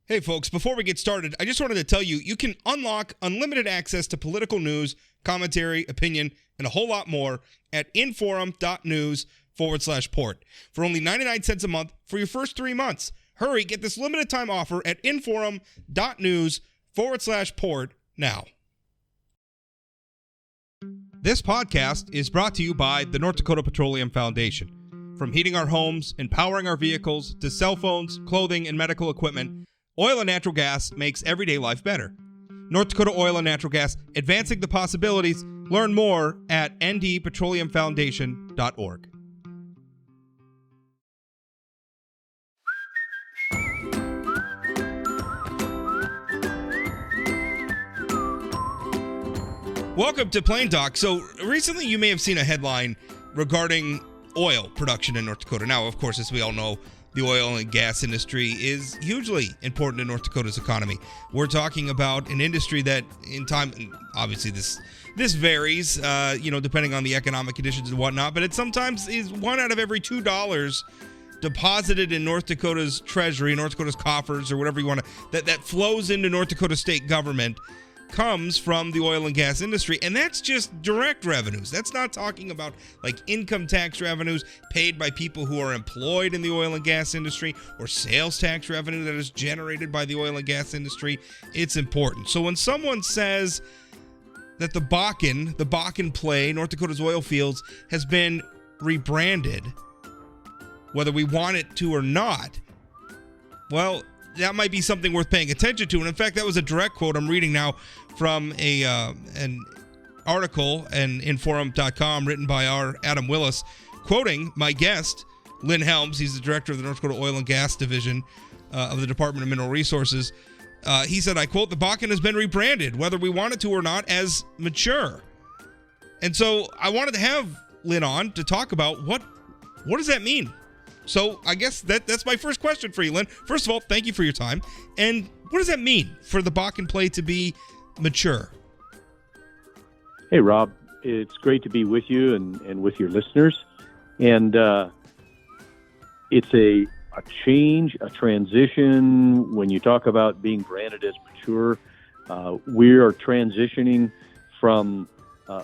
Hey folks, before we get started, I just wanted to tell you, you can unlock unlimited access to political news, commentary, opinion, and a whole lot more at inforum.news/port for only 99 cents a month for your first 3 months. Hurry, get this limited time offer at inforum.news/port now. This podcast is brought to you by the North Dakota Petroleum Foundation. From heating our homes and powering our vehicles to cell phones, clothing, and medical equipment, oil and natural gas makes everyday life better. North Dakota Oil and Natural Gas, advancing the possibilities. Learn more at ndpetroleumfoundation.org. Welcome to Plain Talk. So recently you may have seen a headline regarding oil production in North Dakota. Now, of course, as we all know, the oil and gas industry is hugely important to North Dakota's economy. We're talking about an industry that in time, obviously this varies, depending on the economic conditions and whatnot, but it sometimes is one out of every $2 deposited in North Dakota's treasury, North Dakota's coffers, or whatever you want to, that flows into North Dakota state government comes from the oil and gas industry, and that's just direct revenues. That's not talking about like income tax revenues paid by people who are employed in the oil and gas industry or sales tax revenue that is generated by the oil and gas industry. It's important. So when someone says that the Bakken play, North Dakota's oil fields, has been rebranded, whether we want it to or not, well, that might be something worth paying attention to. And in fact, that was a direct quote I'm reading now from an article in Inforum.com written by our Adam Willis, quoting my guest, Lynn Helms. He's the director of the North Dakota Oil and Gas Division of the Department of Mineral Resources. He said, I quote, "The Bakken has been rebranded, whether we want it to or not, as mature." And so I wanted to have Lynn on to talk about what does that mean? So I guess that's my first question for you, Lynn. First of all, thank you for your time. And what does that mean for the Bakken play to be mature? Hey, Rob. It's great to be with you and with your listeners. And it's a change, a transition. When you talk about being branded as mature, we are transitioning from a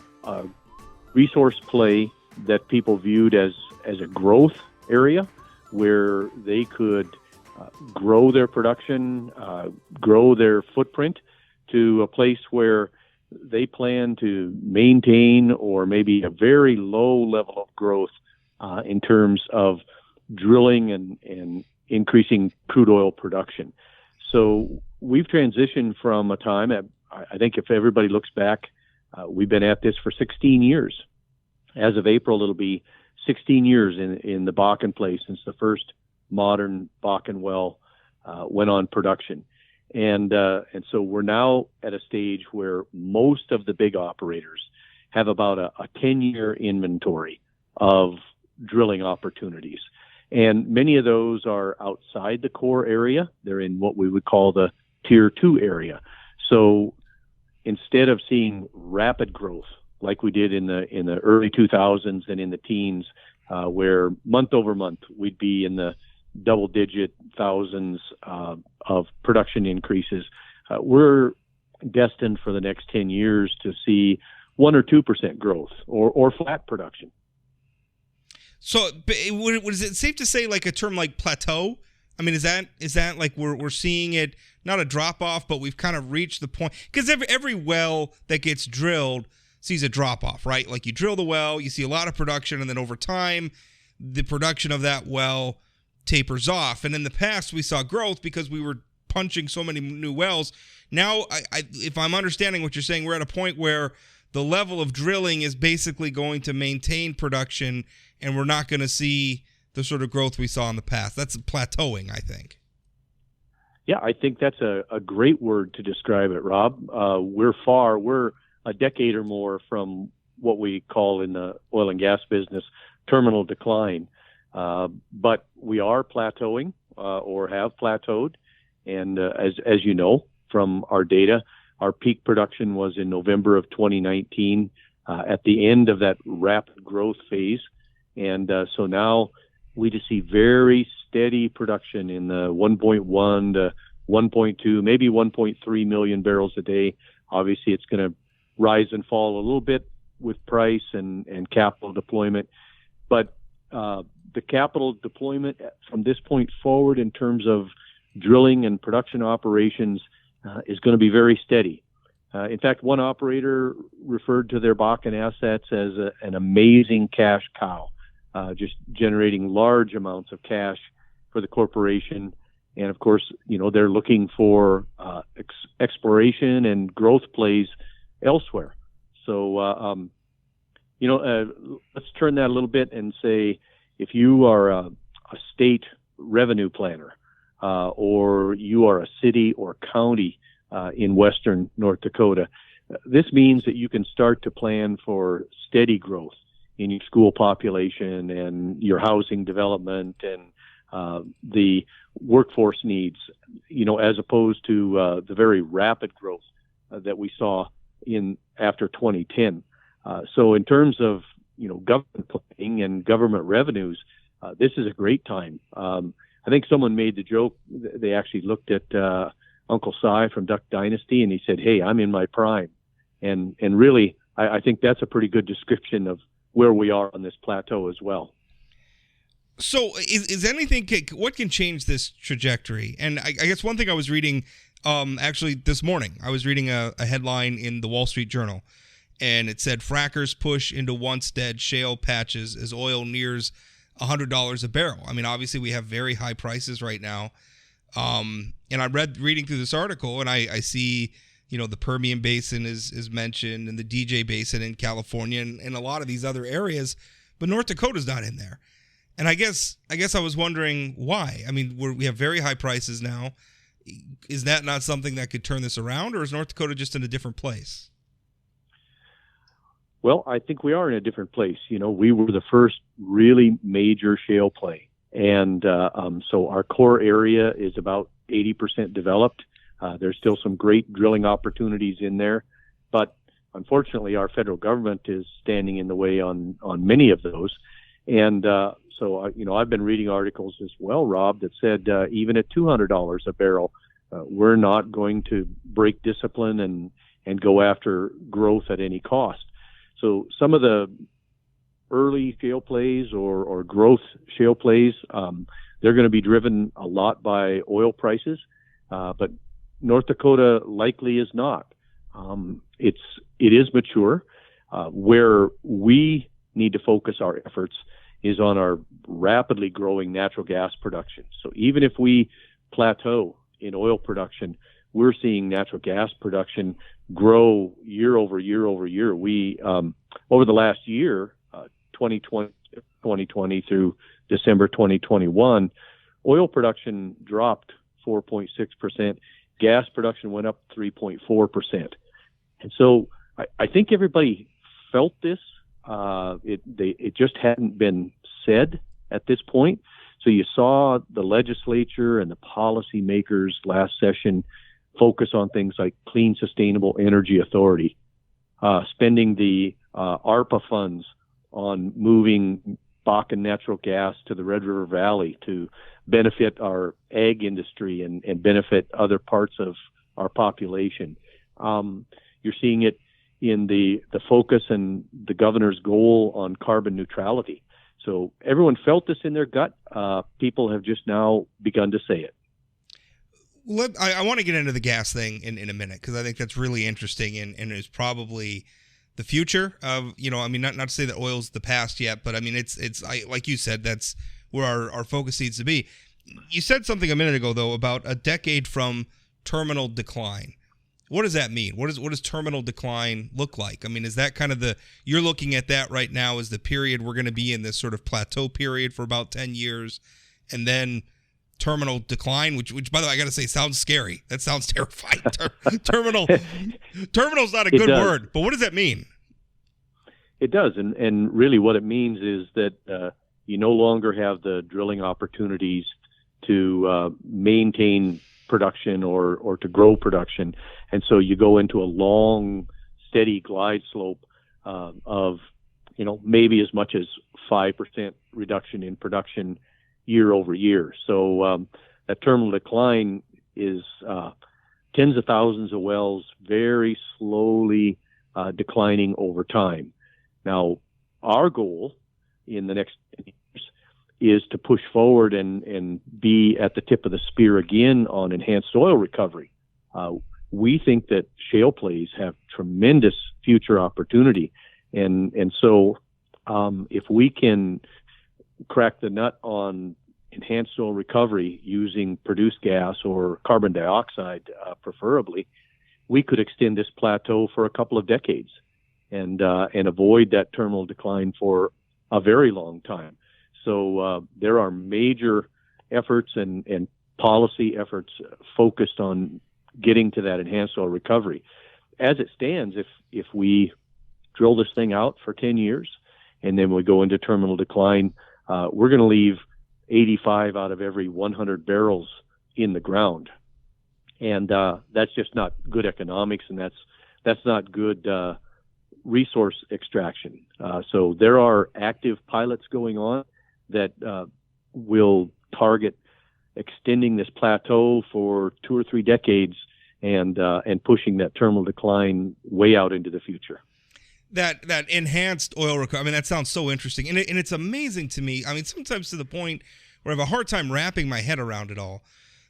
resource play that people viewed as a growth area where they could grow their production, grow their footprint, to a place where they plan to maintain or maybe a very low level of growth in terms of drilling and increasing crude oil production. So we've transitioned from a time, I think if everybody looks back, we've been at this for 16 years. As of April, it'll be 16 years in the Bakken play since the first modern Bakken well went on production. And so we're now at a stage where most of the big operators have about a 10-year inventory of drilling opportunities. And many of those are outside the core area. They're in what we would call the Tier 2 area. So instead of seeing rapid growth like we did in the early 2000s and in the teens, where month over month we'd be in the double-digit thousands of production increases. We're destined for the next 10 years to see 1 or 2% growth or flat production. So, is it safe to say like a term like plateau? I mean, is that like we're seeing it, not a drop off, but we've kind of reached the point? Because every well that gets drilled sees a drop off, right? Like you drill the well, you see a lot of production, and then over time, the production of that well tapers off. And in the past, we saw growth because we were punching so many new wells. Now, if I'm understanding what you're saying, we're at a point where the level of drilling is basically going to maintain production, and we're not going to see the sort of growth we saw in the past. That's plateauing, I think. Yeah, I think that's a great word to describe it, Rob. We're a decade or more from what we call in the oil and gas business terminal decline. But we are plateauing or have plateaued. And as you know from our data, our peak production was in November of 2019 at the end of that rapid growth phase. And so now we just see very steady production in the 1.1 to 1.2, maybe 1.3 million barrels a day. Obviously, it's going to rise and fall a little bit with price and capital deployment. But the capital deployment from this point forward in terms of drilling and production operations is going to be very steady. In fact, one operator referred to their Bakken assets as an amazing cash cow, just generating large amounts of cash for the corporation. And of course, they're looking for exploration and growth plays elsewhere. So, let's turn that a little bit and say, if you are a state revenue planner, or you are a city or county in western North Dakota, this means that you can start to plan for steady growth in your school population and your housing development and the workforce needs, as opposed to the very rapid growth that we saw after 2010. So in terms of government planning and government revenues, this is a great time. I think someone made the joke. They actually looked at Uncle Si from Duck Dynasty, and he said, "Hey, I'm in my prime," and really, I think that's a pretty good description of where we are on this plateau as well. So, is anything? What can change this trajectory? And I guess one thing I was reading, actually this morning, I was reading a headline in the Wall Street Journal, and it said frackers push into once dead shale patches as oil nears $100 a barrel. I mean, obviously we have very high prices right now. And I'm reading through this article, and I see, the Permian Basin is mentioned, and the DJ Basin in California, and a lot of these other areas, but North Dakota's not in there. And I guess I was wondering why. I mean, we have very high prices now. Is that not something that could turn this around, or is North Dakota just in a different place? Well, I think we are in a different place. We were the first really major shale play. And so our core area is about 80% developed. There's still some great drilling opportunities in there. But unfortunately, our federal government is standing in the way on many of those. And so, I've been reading articles as well, Rob, that said even at $200 a barrel, we're not going to break discipline and go after growth at any cost. So some of the early shale plays or growth shale plays, they're going to be driven a lot by oil prices, but North Dakota likely is not. It is mature. Where we need to focus our efforts is on our rapidly growing natural gas production. So even if we plateau in oil production, we're seeing natural gas production grow year over year over year. We, over the last year, 2020 through December 2021, oil production dropped 4.6%. Gas production went up 3.4%. And so I think everybody felt this. It just hadn't been said at this point. So you saw the legislature and the policymakers last session focus on things like Clean Sustainable Energy Authority, spending the ARPA funds on moving Bakken natural gas to the Red River Valley to benefit our ag industry and benefit other parts of our population. You're seeing it in the focus and the governor's goal on carbon neutrality. So everyone felt this in their gut. People have just now begun to say it. I want to get into the gas thing in a minute, because I think that's really interesting and is probably the future of, not to say that oil's the past yet, but I mean, it's like you said, that's where our focus needs to be. You said something a minute ago, though, about a decade from terminal decline. What does that mean? What does terminal decline look like? I mean, is that kind of you're looking at that right now as the period we're going to be in, this sort of plateau period for about 10 years, and then terminal decline, which by the way, I got to say, sounds scary. That sounds terrifying. Terminal's not a good word, but what does that mean? It does. And really what it means is that you no longer have the drilling opportunities to maintain production or to grow production. And so you go into a long, steady glide slope of, maybe as much as 5% reduction in production year over year. So that terminal decline is tens of thousands of wells, very slowly declining over time. Now, our goal in the next 10 years is to push forward and be at the tip of the spear again on enhanced oil recovery. We think that shale plays have tremendous future opportunity. And so if we can crack the nut on enhanced oil recovery using produced gas or carbon dioxide, preferably, we could extend this plateau for a couple of decades and avoid that terminal decline for a very long time. So there are major efforts and policy efforts focused on getting to that enhanced oil recovery. As it stands, if we drill this thing out for 10 years and then we go into terminal decline, we're going to leave 85 out of every 100 barrels in the ground. And that's just not good economics, and that's not good resource extraction. So there are active pilots going on that will target extending this plateau for 2 or 3 decades and pushing that terminal decline way out into the future. That enhanced oil recovery, I mean, that sounds so interesting. And it's amazing to me. I mean, sometimes to the point where I have a hard time wrapping my head around it all.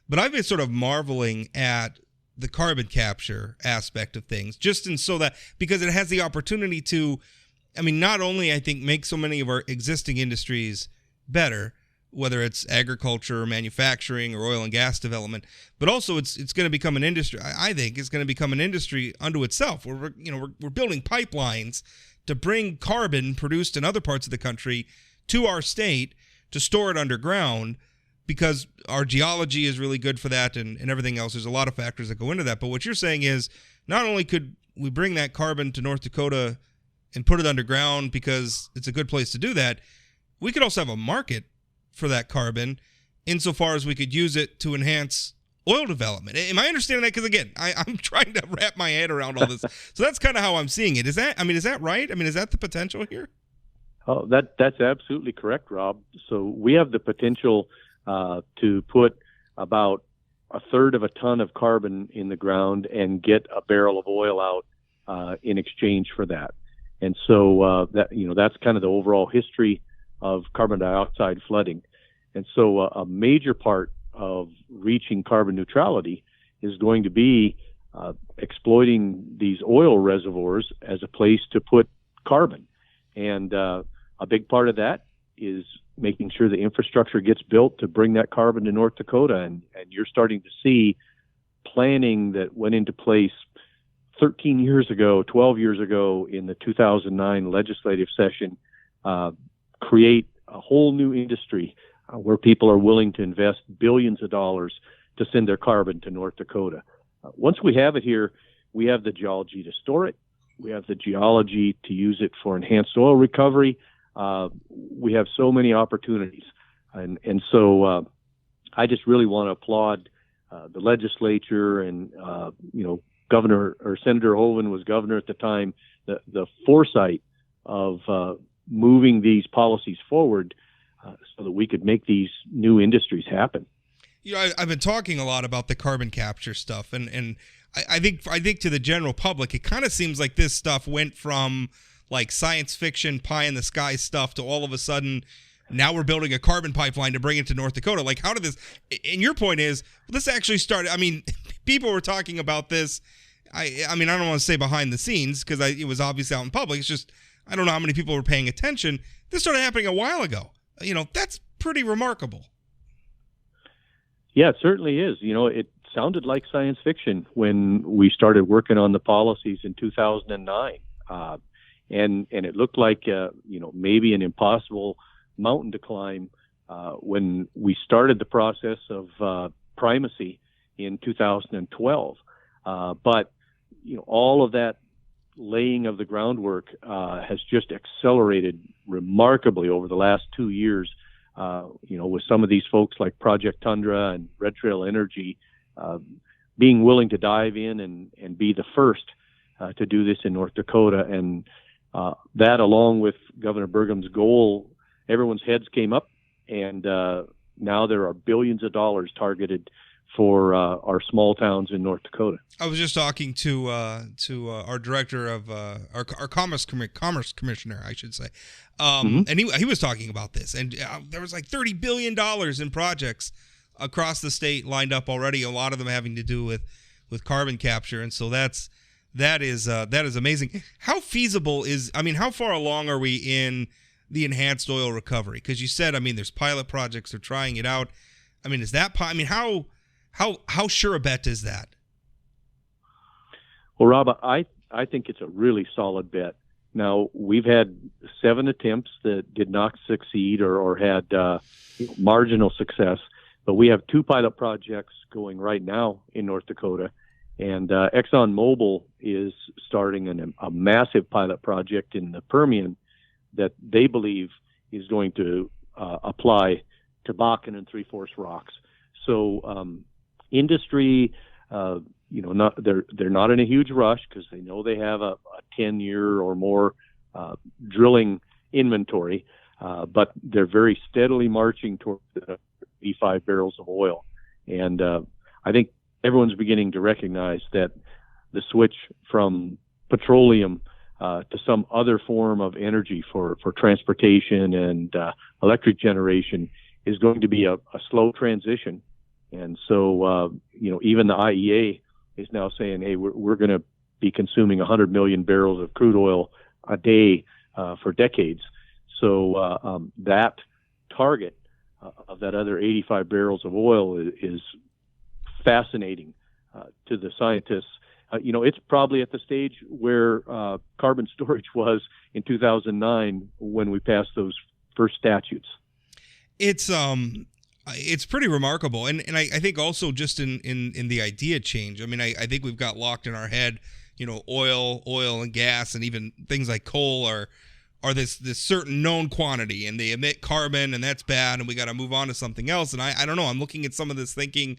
But I've been sort of marveling at the carbon capture aspect of things, just in so that, because it has the opportunity to, I mean, not only I think make so many of our existing industries better, whether it's agriculture or manufacturing or oil and gas development, but also it's going to become an industry. I think it's going to become an industry unto itself, where we're building pipelines to bring carbon produced in other parts of the country to our state to store it underground, because our geology is really good for that and everything else. There's a lot of factors that go into that. But what you're saying is, not only could we bring that carbon to North Dakota and put it underground because it's a good place to do that, we could also have a market for that carbon insofar as we could use it to enhance oil development. Am I understanding that? Because again, I'm trying to wrap my head around all this. So that's kind of how I'm seeing it. Is that right? I mean, is that the potential here? Oh, that's absolutely correct, Rob. So we have the potential to put about a third of a ton of carbon in the ground and get a barrel of oil out in exchange for that. And so that's kind of the overall history of carbon dioxide flooding. And so a major part of reaching carbon neutrality is going to be exploiting these oil reservoirs as a place to put carbon. And a big part of that is making sure the infrastructure gets built to bring that carbon to North Dakota. And you're starting to see planning that went into place 13 years ago, 12 years ago in the 2009 legislative session, create a whole new industry where people are willing to invest billions of dollars to send their carbon to North Dakota. Once we have it here, we have the geology to store it. We have the geology to use it for enhanced oil recovery. We have so many opportunities. And so I just really want to applaud the legislature and, Governor or Senator Hoeven was governor at the time, the foresight of moving these policies forward so that we could make these new industries happen. I've been talking a lot about the carbon capture stuff, and I think to the general public, it kind of seems like this stuff went from like science fiction, pie in the sky stuff to all of a sudden now we're building a carbon pipeline to bring it to North Dakota. Like, how did this? And your point is, this actually started. I mean, people were talking about this. I mean, I don't want to say behind the scenes because it was obviously out in public. It's just I don't know how many people were paying attention. This started happening a while ago. That's pretty remarkable. Yeah, it certainly is. It sounded like science fiction when we started working on the policies in 2009. And it looked like, maybe an impossible mountain to climb when we started the process of primacy in 2012. But, all of that laying of the groundwork has just accelerated remarkably over the last 2 years, with some of these folks like Project Tundra and Red Trail Energy being willing to dive in and be the first to do this in North Dakota. And that, along with Governor Burgum's goal, everyone's heads came up, and now there are billions of dollars targeted for our small towns in North Dakota. I was just talking to our director of our commerce commissioner, I should say, and he was talking about this, and there was like $30 billion in projects across the state lined up already. A lot of them having to do with carbon capture, and so that is amazing. How feasible is? I mean, how far along are we in the enhanced oil recovery? Because you said, I mean, there's pilot projects, they're trying it out. I mean, is that? I mean, how sure a bet is that? Well, Rob, I think it's a really solid bet. Now, we've had 7 attempts that did not succeed or had marginal success, but we have 2 pilot projects going right now in North Dakota, and ExxonMobil is starting a massive pilot project in the Permian that they believe is going to apply to Bakken and Three Forks rocks. So industry, they're not in a huge rush because they know they have a 10-year or more drilling inventory, but they're very steadily marching toward the 85 barrels of oil. And I think everyone's beginning to recognize that the switch from petroleum to some other form of energy for transportation and electric generation is going to be a slow transition. And so, even the IEA is now saying, hey, we're going to be consuming 100 million barrels of crude oil a day for decades. So that target of that other 85 barrels of oil is fascinating to the scientists. It's probably at the stage where carbon storage was in 2009 when we passed those first statutes. It's pretty remarkable, and I think also just in the idea change. I mean, I think we've got locked in our head, oil and gas, and even things like coal are this certain known quantity, and they emit carbon, and that's bad, and we got to move on to something else. And I don't know. I'm looking at some of this thinking,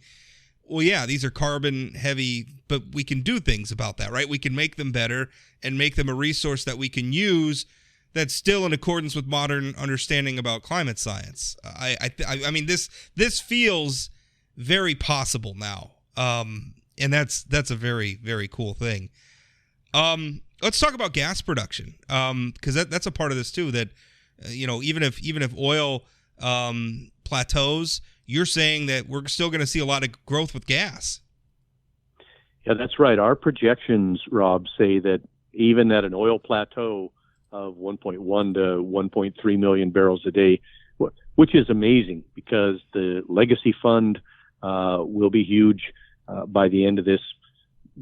well, yeah, these are carbon heavy, but we can do things about that, right? We can make them better and make them a resource that we can use that's still in accordance with modern understanding about climate science. I mean, this feels very possible now, and that's a very, very cool thing. Let's talk about gas production, because that's a part of this too. That even if oil plateaus, you're saying that we're still going to see a lot of growth with gas. Yeah, that's right. Our projections, Rob, say that even at an oil plateau of 1.1 to 1.3 million barrels a day, which is amazing because the legacy fund will be huge by the end of this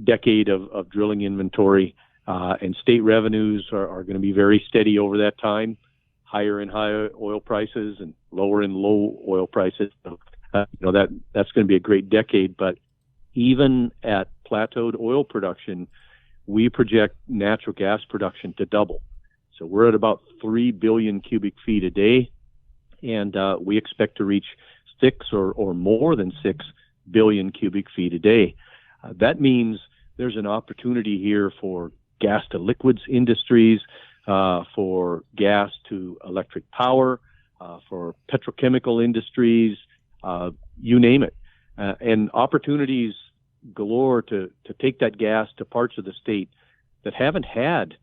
decade of drilling inventory, and state revenues are going to be very steady over that time, higher and higher oil prices and lower and low oil prices. So, that's going to be a great decade. But even at plateaued oil production, we project natural gas production to double. So we're at about 3 billion cubic feet a day, and we expect to reach 6 or more than 6 billion cubic feet a day. That means there's an opportunity here for gas to liquids industries, for gas to electric power, for petrochemical industries, you name it, and opportunities galore to take that gas to parts of the state that haven't had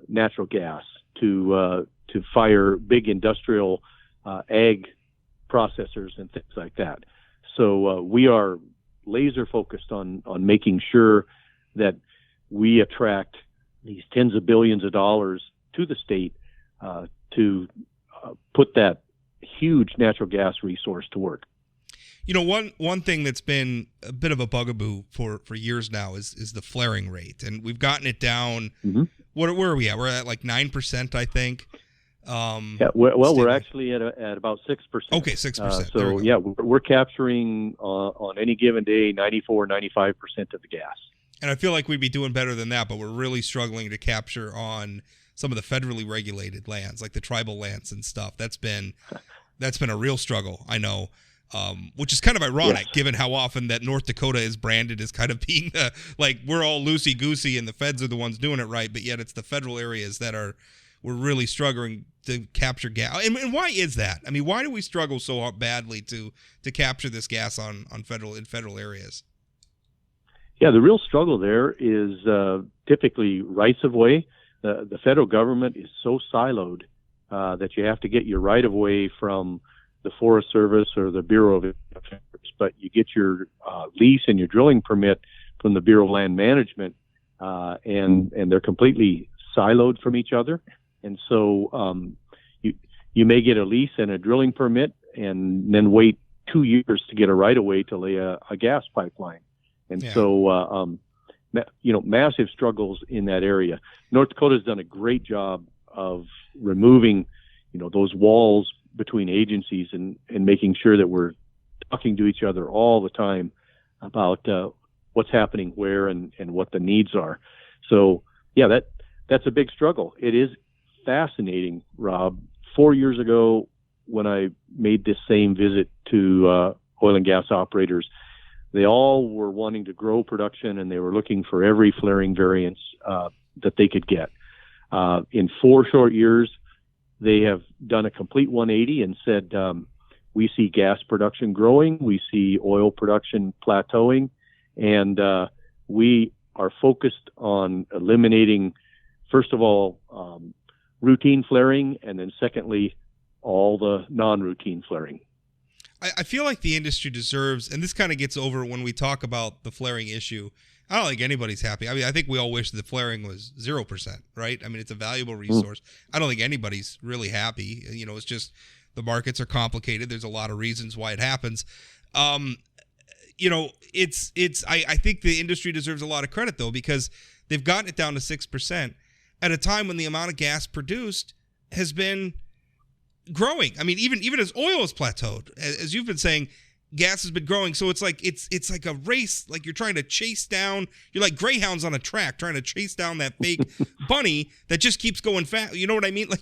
natural gas to fire big industrial ag processors and things like that. So we are laser focused on making sure that we attract these tens of billions of dollars to the state to put that huge natural gas resource to work. One thing that's been a bit of a bugaboo for years now is the flaring rate, and we've gotten it down. Mm-hmm. Where are we at? We're at like 9%, I think. We're actually at about 6%. Okay, 6%. So yeah, we're capturing on any given day 95% of the gas. And I feel like we'd be doing better than that, but we're really struggling to capture on some of the federally regulated lands, like the tribal lands and stuff. That's been a real struggle, I know. Which is kind of ironic, given how often that North Dakota is branded as kind of being we're all loosey-goosey and the feds are the ones doing it right, but yet it's the federal areas that are we're really struggling to capture gas. And why is that? I mean, why do we struggle so badly to capture this gas in federal areas? Yeah, the real struggle there is typically rights of way. The federal government is so siloed that you have to get your right of way from the Forest Service or the Bureau of Affairs, but you get your lease and your drilling permit from the Bureau of Land Management, and they're completely siloed from each other. And so you may get a lease and a drilling permit, and then wait 2 years to get a right of way to lay a gas pipeline. And so massive struggles in that area. North Dakota's done a great job of removing those walls between agencies and making sure that we're talking to each other all the time about what's happening where and what the needs are. So yeah, that's a big struggle. It is fascinating, Rob. 4 years ago, when I made this same visit to oil and gas operators, they all were wanting to grow production, and they were looking for every flaring variance that they could get. In 4 short years, they have done a complete 180 and said, we see gas production growing, we see oil production plateauing, and we are focused on eliminating, first of all, routine flaring, and then secondly, all the non-routine flaring. I feel like the industry deserves, and this kind of gets over when we talk about the flaring issue. I don't think anybody's happy. I mean, I think we all wish that flaring was 0%, right? I mean, it's a valuable resource. I don't think anybody's really happy. It's just the markets are complicated. There's a lot of reasons why it happens. I think the industry deserves a lot of credit, though, because they've gotten it down to 6% at a time when the amount of gas produced has been growing. I mean, even as oil has plateaued, as you've been saying, gas has been growing. So it's like a race. Like you're trying to chase down. You're like greyhounds on a track trying to chase down that fake bunny that just keeps going fast. You know what I mean? Like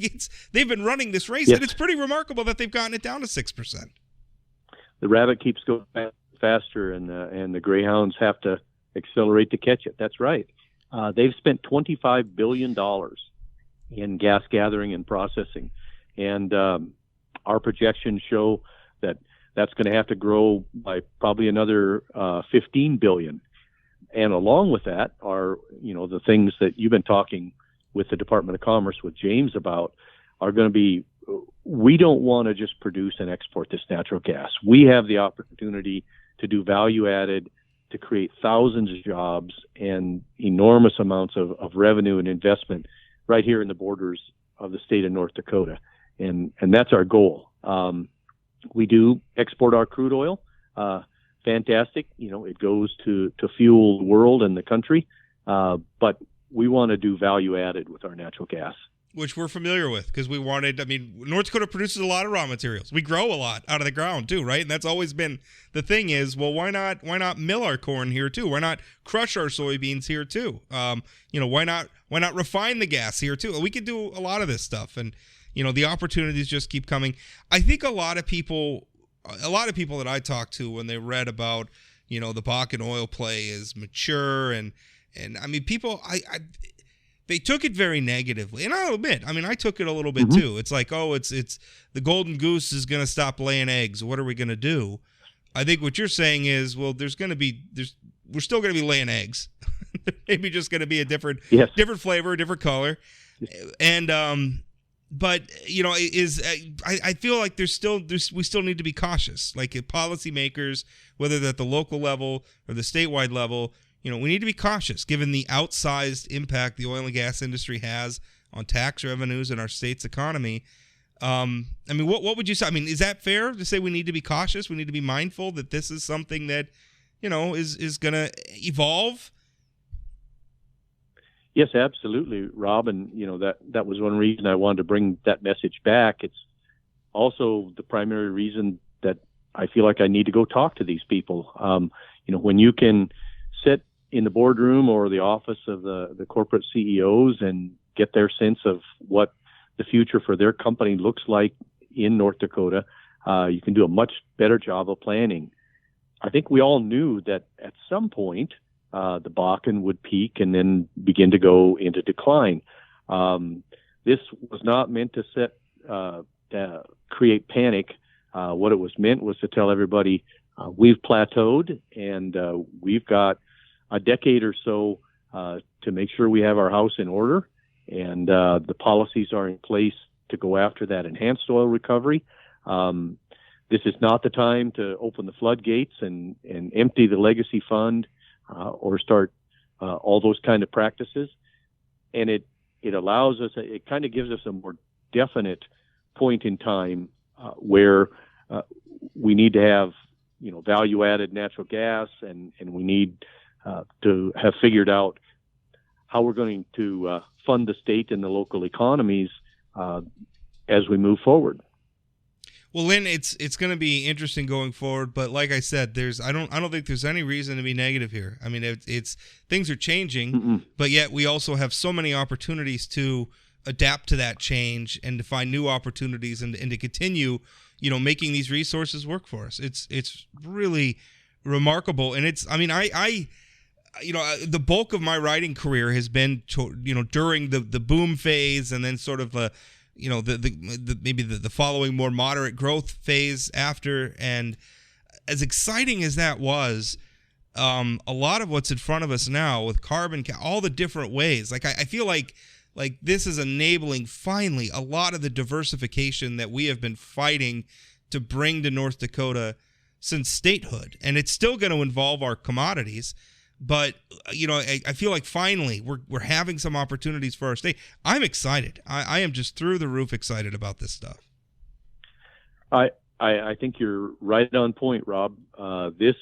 they've been running this race, and it's pretty remarkable that they've gotten it down to 6%. The rabbit keeps going faster, and the greyhounds have to accelerate to catch it. That's right. They've spent $25 billion in gas gathering and processing. And our projections show that that's going to have to grow by probably another 15 billion. And along with that are, the things that you've been talking with the Department of Commerce with James about are going to be, we don't want to just produce and export this natural gas. We have the opportunity to do value added, to create thousands of jobs and enormous amounts of revenue and investment right here in the borders of the state of North Dakota. And that's our goal. We do export our crude oil. Fantastic. It goes to fuel the world and the country. But we want to do value added with our natural gas. Which we're familiar with because North Dakota produces a lot of raw materials. We grow a lot out of the ground too, right? And that's always been the thing is, well, why not mill our corn here too? Why not crush our soybeans here too? Why not refine the gas here too? We could do a lot of this stuff, and the opportunities just keep coming. I think a lot of people that I talk to when they read about, the Bakken oil play is mature and I mean, people, they took it very negatively. And I'll admit, I took it a little bit too. It's like, it's the golden goose is going to stop laying eggs. What are we going to do? I think what you're saying is, well, we're still going to be laying eggs. Maybe just going to be a different flavor, different color. And, but I feel like we still need to be cautious. Like policymakers, whether they're at the local level or the statewide level, we need to be cautious given the outsized impact the oil and gas industry has on tax revenues in our state's economy. What would you say? Is that fair to say we need to be cautious? We need to be mindful that this is something that, is going to evolve? Yes, absolutely, Rob. And, that was one reason I wanted to bring that message back. It's also the primary reason that I feel like I need to go talk to these people. When you can sit in the boardroom or the office of the corporate CEOs and get their sense of what the future for their company looks like in North Dakota, you can do a much better job of planning. I think we all knew that at some point the Bakken would peak and then begin to go into decline. This was not meant to create panic. What it was meant was to tell everybody we've plateaued, and we've got a decade or so to make sure we have our house in order, and the policies are in place to go after that enhanced oil recovery. This is not the time to open the floodgates and empty the legacy fund or start all those kind of practices. And it allows us, it kind of gives us a more definite point in time where we need to have, value-added natural gas, and we need to have figured out how we're going to fund the state and the local economies as we move forward. Well, Lynn, it's going to be interesting going forward, but like I said, I don't think there's any reason to be negative here. I mean, it's things are changing, but yet we also have so many opportunities to adapt to that change and to find new opportunities and to continue, making these resources work for us. It's really remarkable, and I the bulk of my writing career has been during the boom phase, and then sort of maybe the following more moderate growth phase after. And as exciting as that was, a lot of what's in front of us now with carbon, all the different ways, I feel like this is enabling finally a lot of the diversification that we have been fighting to bring to North Dakota since statehood. And it's still going to involve our commodities, but I feel like finally we're having some opportunities for our state. I'm excited. I am just through the roof excited about this stuff. I think you're right on point, Rob. The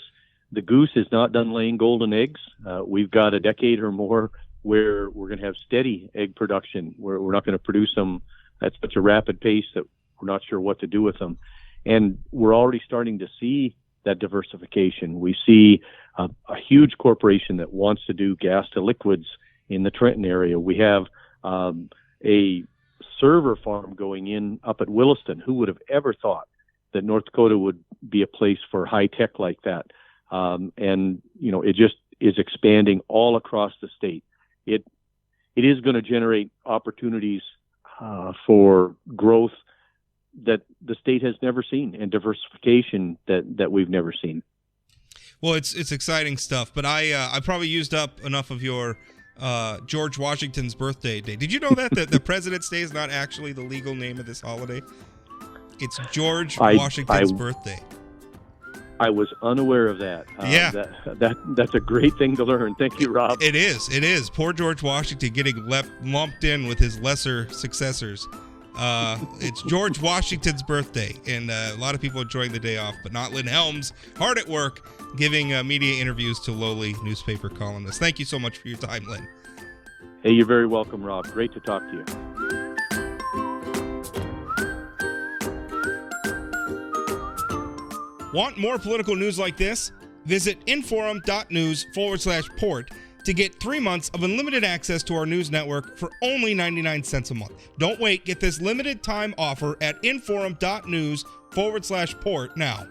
goose is not done laying golden eggs. We've got a decade or more where we're going to have steady egg production, where we're not going to produce them at such a rapid pace that we're not sure what to do with them. And we're already starting to see that diversification. We see a huge corporation that wants to do gas to liquids in the Trenton area. We have a server farm going in up at Williston. Who would have ever thought that North Dakota would be a place for high tech like that? It just is expanding all across the state. It is going to generate opportunities for growth that the state has never seen, and diversification that we've never seen. Well, it's exciting stuff, but I probably used up enough of your George Washington's birthday day. Did you know that the President's Day is not actually the legal name of this holiday? It's George Washington's birthday. I was unaware of that. Yeah. That's a great thing to learn. Thank you, Rob. It is. Poor George Washington getting lumped in with his lesser successors. It's George Washington's birthday, and a lot of people enjoying the day off, but not Lynn Helms, hard at work, giving media interviews to lowly newspaper columnists. Thank you so much for your time, Lynn. Hey, you're very welcome, Rob. Great to talk to you. Want more political news like this? Visit inforum.news/port to get 3 months of unlimited access to our news network for only 99 cents a month. Don't wait. Get this limited time offer at inforum.news/port now.